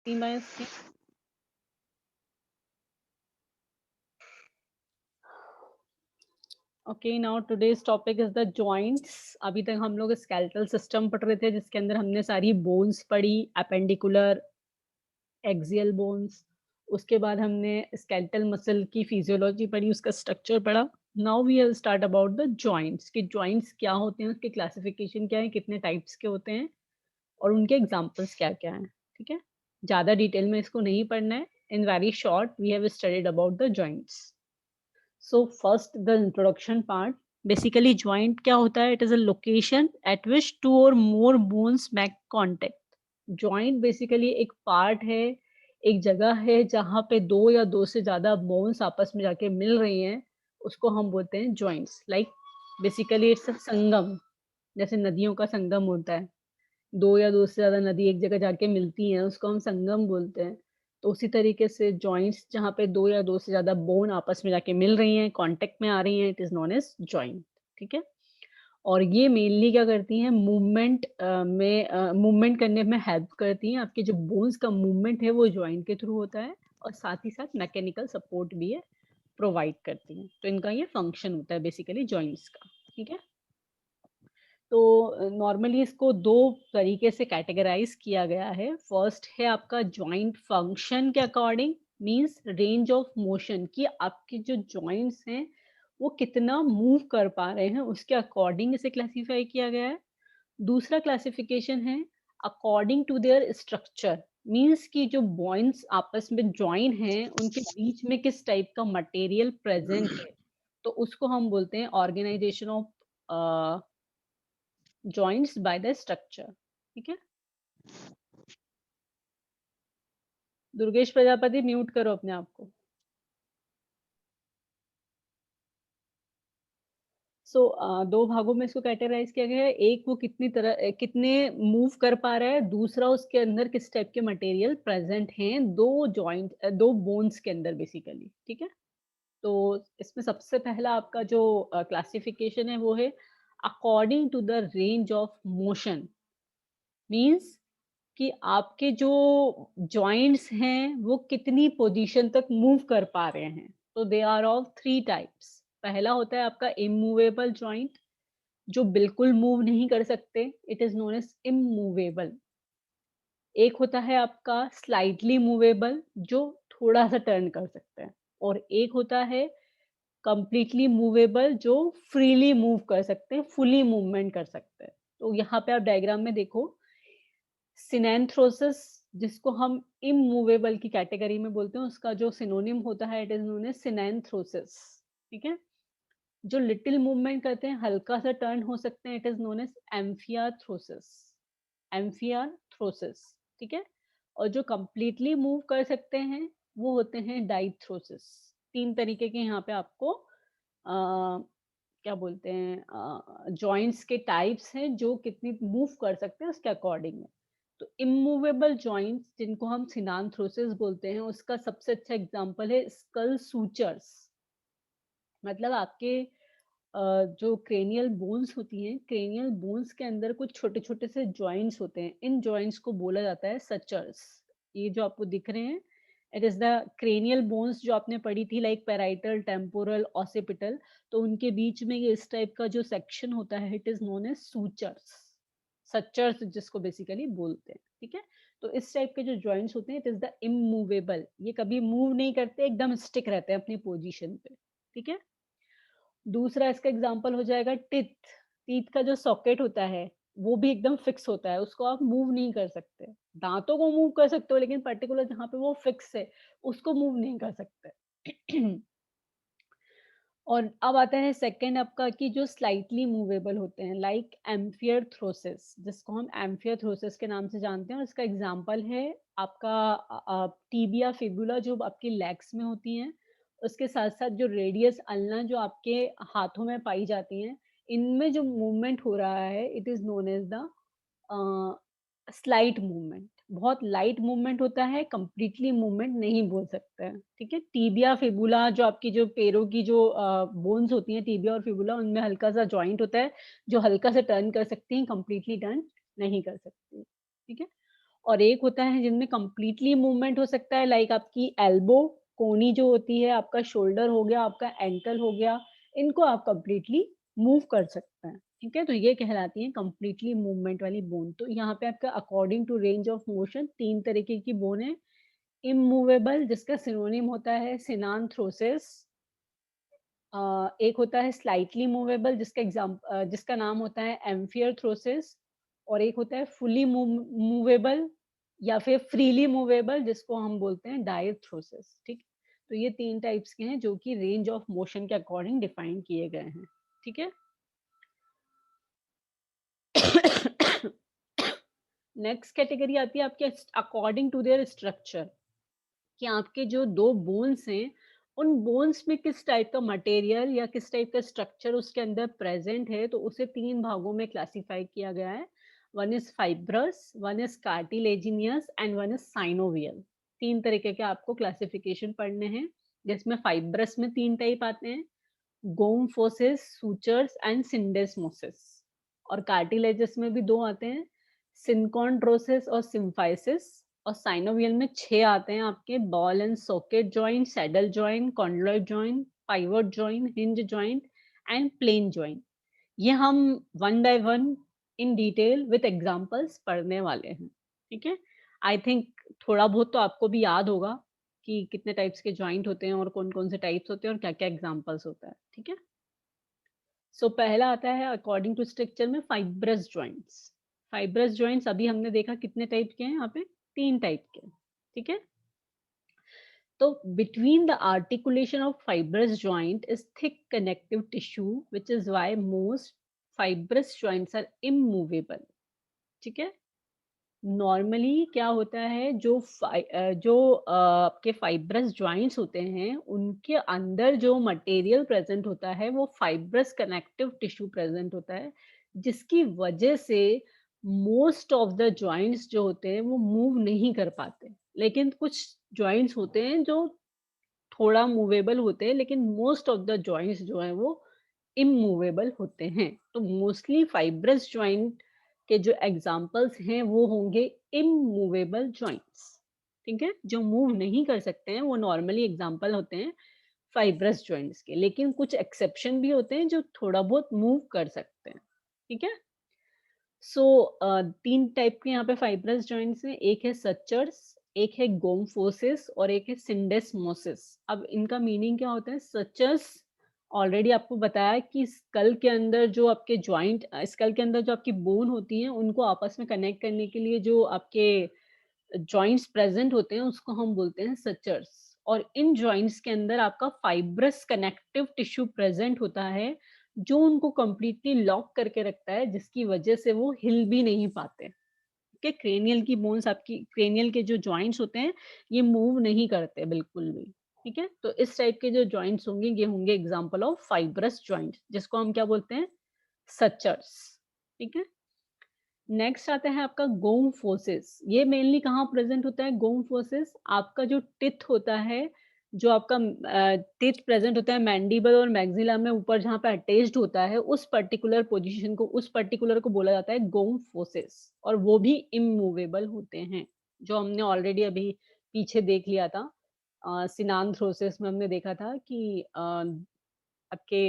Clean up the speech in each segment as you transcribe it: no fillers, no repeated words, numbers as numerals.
T-3. Okay, now today's topic is the joints. अभी तक हम लोग स्केलेटल सिस्टम पढ़ रहे थे, जिसके अंदर हमने सारी बोन्स पढ़ी, अपेंडिकुलर, एक्सियल बोन्स। उसके बाद हमने स्केलेटल मसल की फिजियोलॉजी पढ़ी, उसका स्ट्रक्चर पढ़ा। Now we will start about the joints, कि जॉइंट्स क्या होते हैं, उसके क्लासिफिकेशन क्या है, कितने टाइप्स के होते हैं और उनके एग्जांपल्स क्या-क्या हैं। ठीक है, ज़्यादा डिटेल में इसको नहीं पढ़ना है। In very short we have studied about the joints. So first the introduction part. Basically joint क्या होता है? It is a location at which two or more bones make contact. Joint basically एक part है, एक जगह है जहाँ पे दो या दो से ज़्यादा bones आपस में जाके मिल रही हैं, उसको हम बोलते हैं joints. Like basically it's a संगम, जैसे नदियों का संगम होता है, दो या दो से ज़्यादा नदी एक जगह जाके मिलती हैं, उसको हम संगम बोलते हैं। तो उसी तरीके से जॉइंट्स जहाँ पे दो या दो से ज़्यादा बोन आपस में जाके मिल रही हैं, कॉन्टैक्ट में आ रही हैं, it is known as joint. ठीक है? और ये मेनली क्या करती हैं, मूवमेंट करने में हेल्प करती हैं। आपके जो बोन्स का मूवमेंट है वो जॉइंट के थ्रू होता है, और साथ ही साथ मैकेनिकल सपोर्ट भी ये प्रोवाइड करती हैं। तो इनका ये फंक्शन होता है बेसिकली जॉइंट्स का। ठीक है? तो नॉर्मली इसको दो तरीके से कैटेगराइज किया गया है। फर्स्ट है आपका जॉइंट फंक्शन के according, means range of motion, कि आपके जो जॉइंट्स हैं वो कितना मूव कर पा रहे हैं, उसके अकॉर्डिंग इसे क्लासिफाई किया गया है। दूसरा क्लासिफिकेशन है according to their structure, means कि जो बॉन्स आपस में ज्वाइन हैं उनके बीच में किस टाइप का मटेरियल प्रेजेंट है, तो उसको हम बोलते हैं organisation of joints by the structure. ठीक है? दुर्गेश प्रजापति, म्यूट करो अपने आप को। दो भागों में इसको कैटेगराइज किया गया है। एक वो कितने मूव कर पा रहा है, दूसरा उसके अंदर किस टाइप के मटेरियल प्रेजेंट हैं दो बोन्स के अंदर बेसिकली। ठीक है? तो इसमें सबसे पहला आपका जो क्लासिफिकेशन है वो है according to the range of motion, means कि आपके जो जॉइंट्स हैं वो कितनी पोजीशन तक मूव कर पा रहे हैं। तो they are of three types. पहला होता है आपका इमूवेबल जॉइंट, जो बिल्कुल मूव नहीं कर सकते, it is known as immovable. एक होता है आपका स्लाइटली मूवेबल, जो थोड़ा सा टर्न कर सकते हैं, और एक होता है कंप्लीटली मूवेबल, जो फ्रीली मूव कर सकते हैं, फुली मूवमेंट कर सकते हैं। तो यहाँ पे आप डायग्राम में देखो, सिनेंथ्रोसिस जिसको हम इमूवेबल की कैटेगरी में बोलते हैं, उसका जो सिनोनिम होता है इट इज नोन एज सिनेंथ्रोसिस। ठीक है? जो लिटिल मूवमेंट करते हैं, हल्का सा टर्न हो सकते हैं, इट इज नोन एज एम्फियाथ्रोसिस। एम्फियाथ्रोसिस। ठीक है? और जो कंप्लीटली मूव कर सकते हैं वो होते हैं डाइथ्रोसिस। तीन तरीके के यहाँ पे आपको क्या बोलते हैं, जॉइंट्स के टाइप्स हैं जो कितनी मूव कर सकते हैं उसके अकॉर्डिंग है। तो इमूवेबल जॉइंट्स जिनको हम सिनांथ्रोसिस बोलते हैं, उसका सबसे अच्छा एग्जांपल है स्कल सूचर्स। मतलब आपके जो क्रेनियल बोन्स होती हैं, क्रेनियल बोन्स के अंदर कुछ छोटे-छोटे से जॉइंट्स होते हैं। इन जॉइंट्स को बोला जाता है सचर्स। ये जो आपको दिख रहे हैं, it is the cranial bones जो आपने पढ़ी थी, लाइक पैराइटल, टेम्पोरल, ऑसिपिटल। तो उनके बीच में ये इस टाइप का जो सेक्शन होता है, it is known as sutures. Sutures जिसको बेसिकली बोलते हैं। ठीक है? तो इस टाइप के जो जॉइंट्स होते हैं, इट इज़ द इमूवेबल। ये कभी मूव नहीं करते, एकदम स्टिक रहते हैं अपनी पोजीशन पे। ठीक है? दूसरा इसका एग्जांपल हो जाएगा टीथ। टीथ का जो सॉकेट होता है, वो भी एकदम फिक्स होता है, उसको आप मूव नहीं कर सकते। दाँतों को मूव कर सकते हो, लेकिन पर्टिकुलर जहाँ पे वो फिक्स है, उसको मूव नहीं कर सकते। और अब आता है सेकंड आपका, कि जो स्लाइटली मूवेबल होते हैं, लाइक एम्फियरथ्रोसिस, जिसको हम एम्फियरथ्रोसिस के नाम से जानते हैं, और इसका एग्जांपल है आपका टिबिया फिबुला, जो आपकी लेग्स में होती हैं। उसके साथ-साथ जो रेडियस अल्ना जो आपके हाथों में पाई जाती हैं, इनमें जो मूवमेंट हो रहा है, it is known as the slight movement. बहुत लाइट मूवमेंट होता है, कंप्लीटली मूवमेंट नहीं बोल सकते हैं। ठीक है? टिबिया फिबुला जो आपकी जो पैरों की जो बोन्स होती हैं, टिबिया और फिबुला, उनमें हल्का-सा जॉइंट होता है, जो हल्का सा टर्न कर सकती हैं, कंप्लीटली टर्न नहीं कर सकती। ठीक है? और एक होता है जिनमें कंप्लीटली मूवमेंट हो सकता है, लाइक आपकी एल्बो, कोहनी जो होती है, आपका शोल्डर हो गया, आपका एंकल हो गया, इनको आप कंप्लीटली मूव कर सकते हैं, ठीक है? तो ये कहलाती है कंप्लीटली मूवमेंट वाली बोन। तो यहाँ पे आपका according to range of motion 3 तरीके की बोन है। इमूवेबल, जिसका सिनोनिम होता है सिनांथ्रोसिस। एक होता है स्लाइटली मूवेबल, जिसका नाम होता है एम्फियरथ्रोसिस, और एक होता है फुली मूवेबल या फिर फ्रीली मूवेबल, जिसको हम बोलते हैं डायथ्रोसिस, ठीक? तो ये 3 टाइप्स के हैं जो कि रेंज ऑफ मोशन के अकॉर्डिंग डिफाइन किए गए हैं, ठीक है? नेक्स्ट कैटेगरी आती है आपके अकॉर्डिंग टू देयर स्ट्रक्चर, कि आपके जो 2 बोन्स हैं, उन बोन्स में किस टाइप का मटेरियल या किस टाइप का स्ट्रक्चर उसके अंदर प्रेज़ेंट है, तो उसे 3 भागों में क्लासिफ़ाई किया गया है। One is fibrous, one is cartilaginous and one is synovial. 3 तरीके के आपको क्लासिफ़िकेशन पढ़ने हैं, जिसमें फाइब्रस में 3 टाइप आते हैं, गोम्फोसिस, सूचर्स एंड सिंडेस्मोसिस। और कार्टिलेजस में भी 2 आते हैं, सिनकॉन्ड्रोसिस और सिम्फाइसिस। और साइनोवियल में 6 आते हैं आपके, ball and socket joint, saddle joint, condyloid joint, pivot joint, hinge joint and plane joint. ये हम one by one in detail with examples पढ़ने वाले हैं, ठीक है? आई थिंक थोड़ा बहुत तो आपको भी याद होगा कि कितने टाइप्स के जॉइंट होते हैं और कौन-कौन से टाइप्स होते हैं और क्या-क्या एग्जांपल्स होता है, ठीक है? सो पहला आता है अकॉर्डिंग टू स्ट्रक्चर में फाइब्रस जॉइंट्स। फाइब्रस जॉइंट्स अभी हमने देखा कितने टाइप के हैं यहाँ पे, 3 टाइप के, ठीक है? तो between the articulation of fibrous joint is thick connective tissue, which is why most fibrous joints are immovable, ठीक है? नॉर्मली क्या होता है, आपके फाइब्रस जॉइंट्स होते हैं, उनके अंदर जो मटेरियल प्रेजेंट होता है वो फाइब्रस कनेक्टिव टिश्यू प्रेजेंट होता है, जिसकी वजह से मोस्ट ऑफ द जॉइंट्स जो होते हैं वो मूव नहीं कर पाते। लेकिन कुछ जॉइंट्स होते हैं जो थोड़ा मूवेबल होते हैं, लेकिन मोस्ट ऑफ द जॉइंट्स जो हैं वो इमूवेबल होते हैं। तो मोस्टली फाइब्रस जॉइंट के जो एग्जांपल्स हैं वो होंगे इमूवेबल जॉइंट्स, ठीक है? जो मूव नहीं कर सकते हैं वो नॉर्मली एग्जांपल होते हैं फाइब्रस जॉइंट्स के, लेकिन कुछ एक्सेप्शन भी होते हैं जो थोड़ा बहुत मूव कर सकते हैं, ठीक है? सो 3 टाइप के यहाँ पे फाइब्रस जॉइंट्स हैं, एक है सचर्स, एक है गोम्फोसिस और एक है सिंडेस्मोसिस। अब इनका मीनिंग क्या होता है? सचर्स ऑलरेडी आपको बताया कि स्कल के अंदर जो आपके स्कल के अंदर जो आपकी बोन होती है, उनको आपस में कनेक्ट करने के लिए जो आपके जॉइंट्स प्रेजेंट होते हैं, उसको हम बोलते हैं सचर्स। और इन जॉइंट्स के अंदर आपका फाइब्रस कनेक्टिव टिश्यू प्रेजेंट होता है, जो उनको कंप्लीटली लॉक करके रखता है, जिसकी वजह से वो हिल भी नहीं पाते। के क्रेनियल की बोन्स, आपकी क्रेनियल के जो जॉइंट्स होते हैं, ये मूव नहीं करते बिल्कुल भी, ठीक है? तो इस टाइप के जो जॉइंट्स होंगे, ये होंगे एग्जांपल ऑफ फाइब्रस जॉइंट, जिसको हम क्या बोलते हैं? सचर्स, ठीक है? नेक्स्ट आता है आपका गोम्फोसिस। ये मेनली कहाँ प्रेजेंट होता है गोम्फोसिस? आपका जो टिथ होता है, जो आपका टिथ प्रेजेंट होता है मैंडिबल और मैक्सिला में ऊपर, जहाँ पे अटैच्ड होता है, उस पर्टिकुलर पोजीशन को, उस पर्टिकुलर को बोला जाता है गोम्फोसिस, और वो भी इमूवेबल होते हैं, जो हमने ऑलरेडी अभी पीछे देख लिया था। सिनांथ्रोसिस में हमने देखा था कि आपके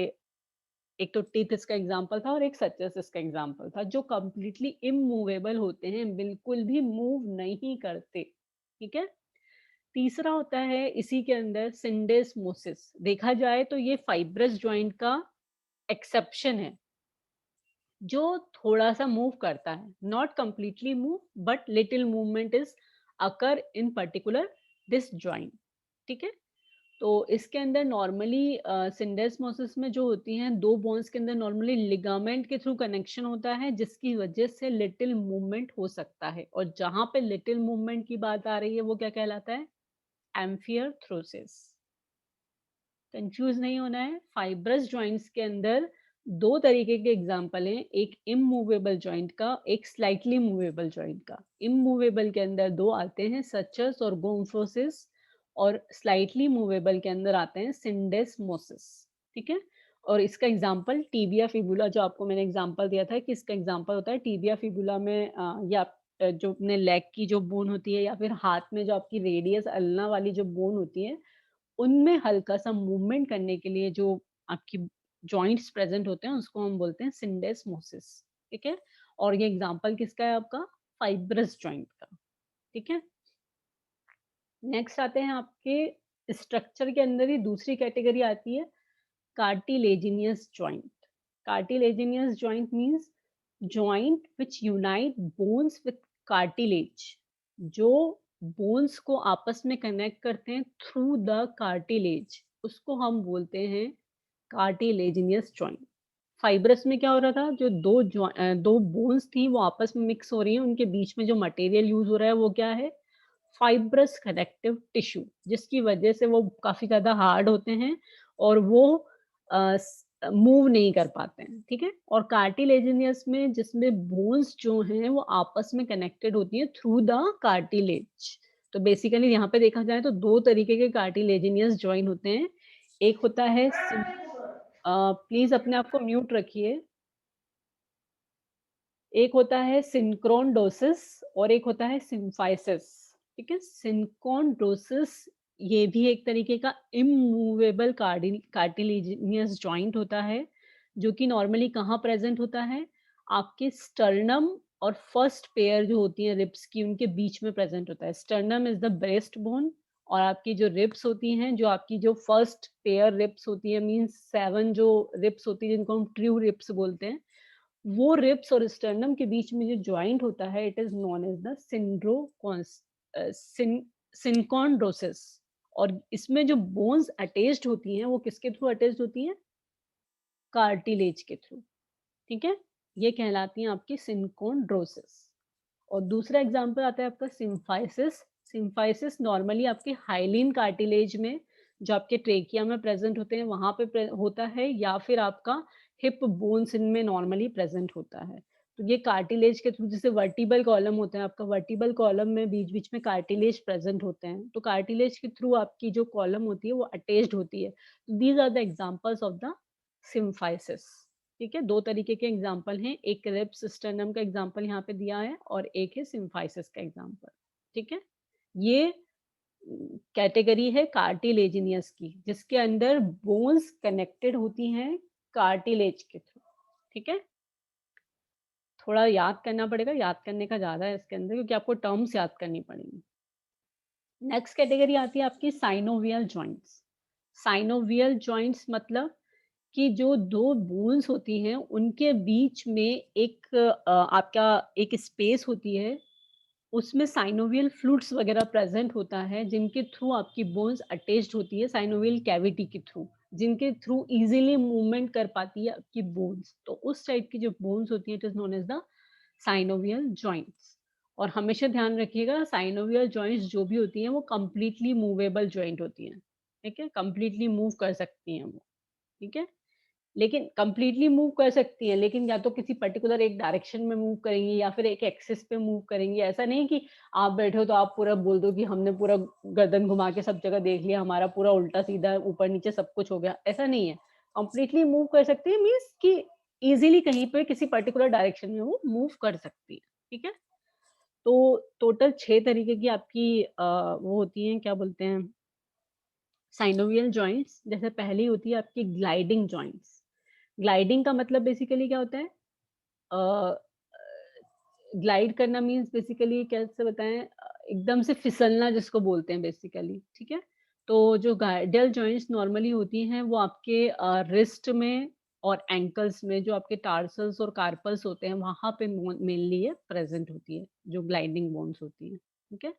एक तो टीथ इसका एग्जाम्पल था और एक सचेस इसका एग्जाम्पल था, जो कंप्लीटली इमूवेबल होते हैं, बिल्कुल भी मूव नहीं करते, ठीक है? तीसरा होता है इसी के अंदर सिंडेस्मोसिस। देखा जाए तो ये फाइब्रस जॉइंट का एक्सेप्शन है, जो थोड़ा-सा मूव करता है, not completely move, but little movement is occur in particular this joint, ठीक है? तो इसके अंदर नॉर्मली सिंडेस्मोसिस में जो होती हैं 2 बोन्स के अंदर नॉर्मली लिगामेंट के थ्रू कनेक्शन होता है, जिसकी वजह से लिटिल मूवमेंट हो सकता है, और जहाँ पे लिटिल मूवमेंट की बात आ रही है वो क्या कहलाता है? एम्फियरथ्रोसिस। कंफ्यूज नहीं होना है। फाइब्रस जॉइंट्स के अंदर 2 तरीके के एग्जाम्पल हैं, एक इमूवेबल जॉइंट का, एक स्लाइटली मूवेबल जॉइंट का। इमूवेबल के अंदर 2 आते हैं, सचस और गोम्फोसिस, और स्लाइटली मूवेबल के अंदर आते हैं सिंडेस्मोसिस, ठीक है? और इसका एग्जाम्पल टिबिया फिबुला, जो आपको मैंने एग्जाम्पल दिया था कि इसका एग्जाम्पल होता है टिबिया फिबुला में, ये आप जो अपने लेग की जो बोन होती है या फिर हाथ में जो आपकी रेडियस अल्ना वाली जो बोन होती है, उनमें हल्का-सा मूवमेंट करने के लिए जो आपकी जॉइंट्स प्रेज़ेंट होते हैं, उसको हम बोलते हैं सिंडेस्मोसिस, ठीक है? और ये एग्ज़ाम्पल किसका है आपका? फाइब्रस जॉइंट का, ठीक है? नेक्स्ट आते हैं आपके स्ट्रक्चर के अंदर ही दूसरी कैटेगरी आती है cartilaginous joint. Cartilaginous joint means joint which unite bones with cartilage, जो बोन्स को आपस में कनेक्ट करते हैं थ्रू द कार्टिलेज, उसको हम बोलते हैं कार्टिलेजिनियस जॉइंट। फाइब्रस में क्या हो रहा था, जो दो बोन्स थी वो आपस में मिक्स हो रही हैं, उनके बीच में जो मटेरियल यूज़ हो रहा है वो क्या है? फाइब्रस कनेक्टिव टिश्यू, जिसकी वजह से वो काफ़ी ज़्यादा हार्ड होते हैं और वो मूव नहीं कर पाते हैं, ठीक है? और कार्टिलेजिनियस में जिसमें बोन्स जो हैं वो आपस में कनेक्टेड होती हैं थ्रू द कार्टिलेज। तो बेसिकली यहाँ पे देखा जाए तो 2 तरीके के कार्टिलेजिनियस जॉइंट होते हैं। एक होता है प्लीज़ अपने आप को म्यूट रखिए। एक होता है सिंक्रोनडोसिस और एक होता है सिम्फाइसिस, ठीक है? सिंक्रोनडोसिस ये भी एक तरीके का इमूवेबल कार्टिलेजिनियस जॉइंट होता है, जो कि नॉर्मली कहाँ प्रेज़ेंट होता है? आपके स्टर्नम और फर्स्ट पेयर जो होती हैं रिब्स की, उनके बीच में प्रेज़ेंट होता है। Sternum is the breast bone और आपकी जो रिब्स होती हैं, जो आपकी जो फर्स्ट पेयर रिब्स होती है मीन्स 7 जो रिब्स होती है जिनको हम ट्रू रिब्स बोलते हैं, वो रिब्स और स्टर्नम के बीच में जो जॉइंट होता है it is known as the synchondrosis. और इसमें जो बोन्स अटैच्ड होती हैं वो किसके थ्रू अटैच्ड होती हैं? कार्टिलेज के थ्रू, ठीक है? ये कहलाती हैं आपकी सिनकॉन्ड्रोसिस। और दूसरा एग्जाम्पल आता है आपका सिम्फाइसिस। सिम्फाइसिस नॉर्मली आपके हाइलिन कार्टिलेज में जो आपके ट्रेकिया में प्रेजेंट होते हैं वहां पे होता है, या फिर आपका हिप बोन्स इनमें नॉर्मली प्रेजेंट होता है। तो ये कार्टिलेज के थ्रू, जैसे वर्टिबल कॉलम होता है आपका, वर्टिबल कॉलम में बीच बीच में कार्टिलेज प्रेजेंट होते हैं, तो कार्टिलेज के थ्रू आपकी जो कॉलम होती है वो अटैच्ड होती है। These are the examples of the symphysis, ठीक है? 2 तरीके के एग्जाम्पल हैं, एक रिब्स स्टर्नम का एग्जाम्पल यहाँ पे दिया है और एक है सिम्फाइसिस का एग्जाम्पल, ठीक है? ये कैटेगरी है कार्टिलेजिनियस की, जिसके अंदर बोन्स कनेक्टेड होती हैं कार्टिलेज के थ्रू, ठीक है? थोड़ा याद करना पड़ेगा, याद करने का ज़्यादा है इसके अंदर क्योंकि आपको टर्म्स याद करनी पड़ेंगी। नेक्स्ट कैटेगरी आती है आपकी साइनोवियल जॉइंट्स। साइनोवियल जॉइंट्स मतलब कि जो 2 बोन्स होती हैं, उनके बीच में एक आपका एक स्पेस होती है, उसमें साइनोवियल फ्लूइड्स वगैरह प्रेज़ेंट होता है, जिनके थ्रू आपकी बोन्स अटैच्ड होती है साइनोवियल कैविटी के थ्रू, जिनके थ्रू ईज़िली मूवमेंट कर पाती है आपकी बोन्स। तो उस टाइप की जो बोन्स होती है, it is known as the synovial joints. और हमेशा ध्यान रखिएगा साइनोवियल जॉइंट्स जो भी होती हैं, वो कंप्लीटली मूवेबल जॉइंट होती हैं, ठीक है? कंप्लीटली मूव कर सकती हैं वो, ठीक है? लेकिन कंप्लीटली मूव कर सकती हैं, लेकिन या तो किसी पर्टिकुलर एक डायरेक्शन में मूव करेंगी या फिर एक एक्सिस पे मूव करेंगी। ऐसा नहीं कि आप बैठे हो तो आप पूरा बोल दो कि हमने पूरा गर्दन घुमा के सब जगह देख लिया, हमारा पूरा उल्टा-सीधा ऊपर-नीचे सब कुछ हो गया, ऐसा नहीं है। कंप्लीटली मूव कर सकती है मीन्स कि ईज़िली कहीं पे किसी पर्टिकुलर डायरेक्शन में वो मूव कर सकती है, ठीक है? तो टोटल 6 तरीके की आपकी वो होती हैं, क्या बोलते हैं, साइनोवियल जॉइंट्स। जैसे पहली होती है आपकी ग्लाइडिंग जॉइंट्स। ग्लाइडिंग का मतलब बेसिकली क्या होता है? अ, ग्लाइड करना मीन्स बेसिकली कैसे बताएँ, एकदम से फिसलना जिसको बोलते हैं बेसिकली, ठीक है? तो जो गाइडियल जॉइंट्स नॉर्मली होती हैं वो आपके रिस्ट में और एंकल्स में, जो आपके टार्सल्स और कार्पल्स होते हैं वहाँ पे मेनली ये प्रेज़ेंट होती है, जो ग्लाइडिंग बोन्स होती हैं, ठीक है?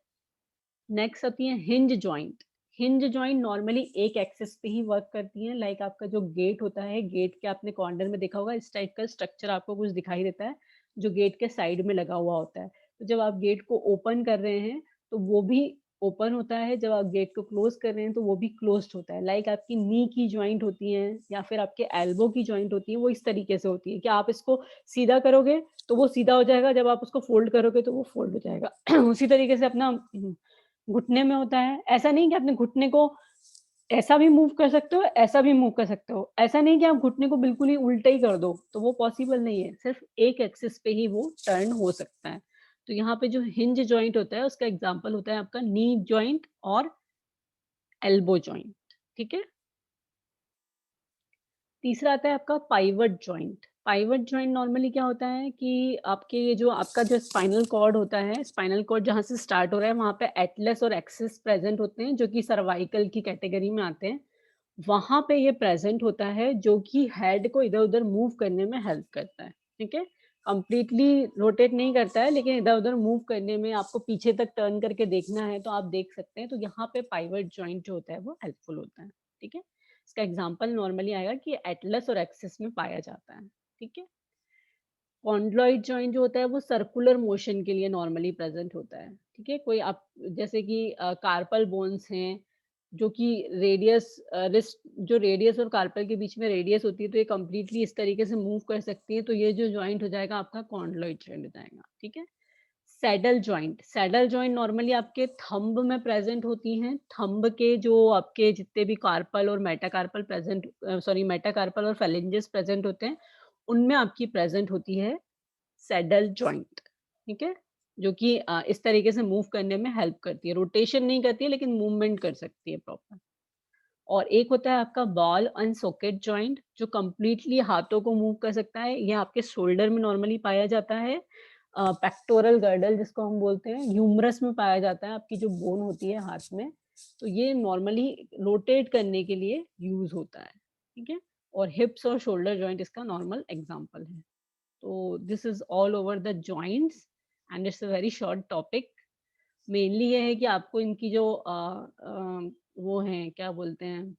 नेक्स्ट आती है hinge joint. Hinge joint normally एक एक्सिस पे ही वर्क करती हैं, लाइक आपका जो गेट होता है, गेट के आपने कॉर्नर में देखा होगा इस टाइप का स्ट्रक्चर आपको कुछ दिखाई देता है, जो गेट के साइड में लगा हुआ होता है। तो जब आप गेट को ओपन कर रहे हैं, तो वो भी ओपन होता है, जब आप गेट को क्लोज़ कर रहे हैं, तो वो भी क्लोज़्ड होता है। लाइक आपकी नी की जॉइंट होती हैं या फिर आपके एल्बो की जॉइंट होती है, वो इस तरीके से होती है कि आप इसको सीधा करोगे, तो वो सीधा हो जाएगा, जब आप उसको फ़ोल्ड करोगे, तो वो फ़ोल्ड हो जाएगा। उसी तरीके से अपना घुटने में होता है। ऐसा नहीं कि अपने घुटने को ऐसा भी मूव कर सकते हो, ऐसा भी मूव कर सकते हो। ऐसा नहीं कि आप घुटने को बिल्कुल ही उल्टा ही कर दो, तो वो पॉसिबल नहीं है। सिर्फ़ एक एक्सिस पे ही वो टर्न हो सकता है। तो यहाँ पे जो हिंज जॉइंट होता है उसका एग्जांपल होता है आपका नी जॉइंट और एल्बो जॉइंट, ठीक है? तीसरा आता है आपका pivot joint. Pivot joint normally क्या होता है कि आपके ये जो आपका जो स्पाइनल कॉर्ड होता है, स्पाइनल कॉर्ड जहाँ से स्टार्ट हो रहा है वहाँ पे एटलस और एक्सिस प्रेजेंट होते हैं जो कि सर्वाइकल की कैटेगरी में आते हैं। वहाँ पे ये प्रेजेंट होता है जो कि हेड को इधर-उधर मूव करने में हेल्प करता है, ठीक है? कंप्लीटली रोटेट नहीं करता है लेकिन इधर-उधर मूव करने में आपको पीछे तक टर्न करके देखना है तो आप देख सकते हैं। तो यहाँ पे पाइवट जॉइंट जो होता है वो हेल्पफुल होता है, ठीक है? इसका एग्जांपल नॉर्मली आएगा कि एटलस और एक्सिस में पाया जाता है, ठीक है? कॉन्ड्लॉइड जॉइंट जो होता है वो सर्कुलर मोशन के लिए नॉर्मली प्रेजेंट होता है, ठीक है? कोई आप जैसे कि कार्पल बोन्स हैं, जो कि रेडियस रिस्ट जो रेडियस और कार्पल के बीच में रेडियस होती है, तो ये कंप्लीटली इस तरीके से मूव कर सकती है, तो ये जो जॉइंट हो जाएगा आपका कॉन्ड्लॉइड जॉइंट हो जाएगा, ठीक है? सैडल जॉइंट नॉर्मली आपके थंब में प्रेजेंट होती हैं। थंब के जो आपके जितने भी कार्पल और मेटाकार्पल सॉरी मेटाकार्पल और फेलेंजेस प्रेजेंट होते हैं, उनमें आपकी प्रेजेंट होती है सैडल जॉइंट, ठीक है? जो कि इस तरीके से मूव करने में हेल्प करती है। रोटेशन नहीं करती है लेकिन मूवमेंट कर सकती है प्रॉपर। और एक होता है आपका बॉल एंड सॉकेट जॉइंट जो कंप्लीटली हाथों को मूव कर सकता है। ये आपके शोल्डर में नॉर्मली पाया जाता है। पेक्टोरल गर्डल जिसको हम बोलते हैं, ह्यूमरस में पाया जाता है, आपकी जो बोन होती है हाथ में। तो ये नॉर्मली रोटेट करने के लिए यूज़ होता है, ठीक है? और हिप्स और शोल्डर जॉइंट इसका नॉर्मल एग्ज़ाम्पल है। तो this is all over the joints and it's a very short topic. Mainly ये है कि आपको इनकी जो वो हैं, क्या बोलते हैं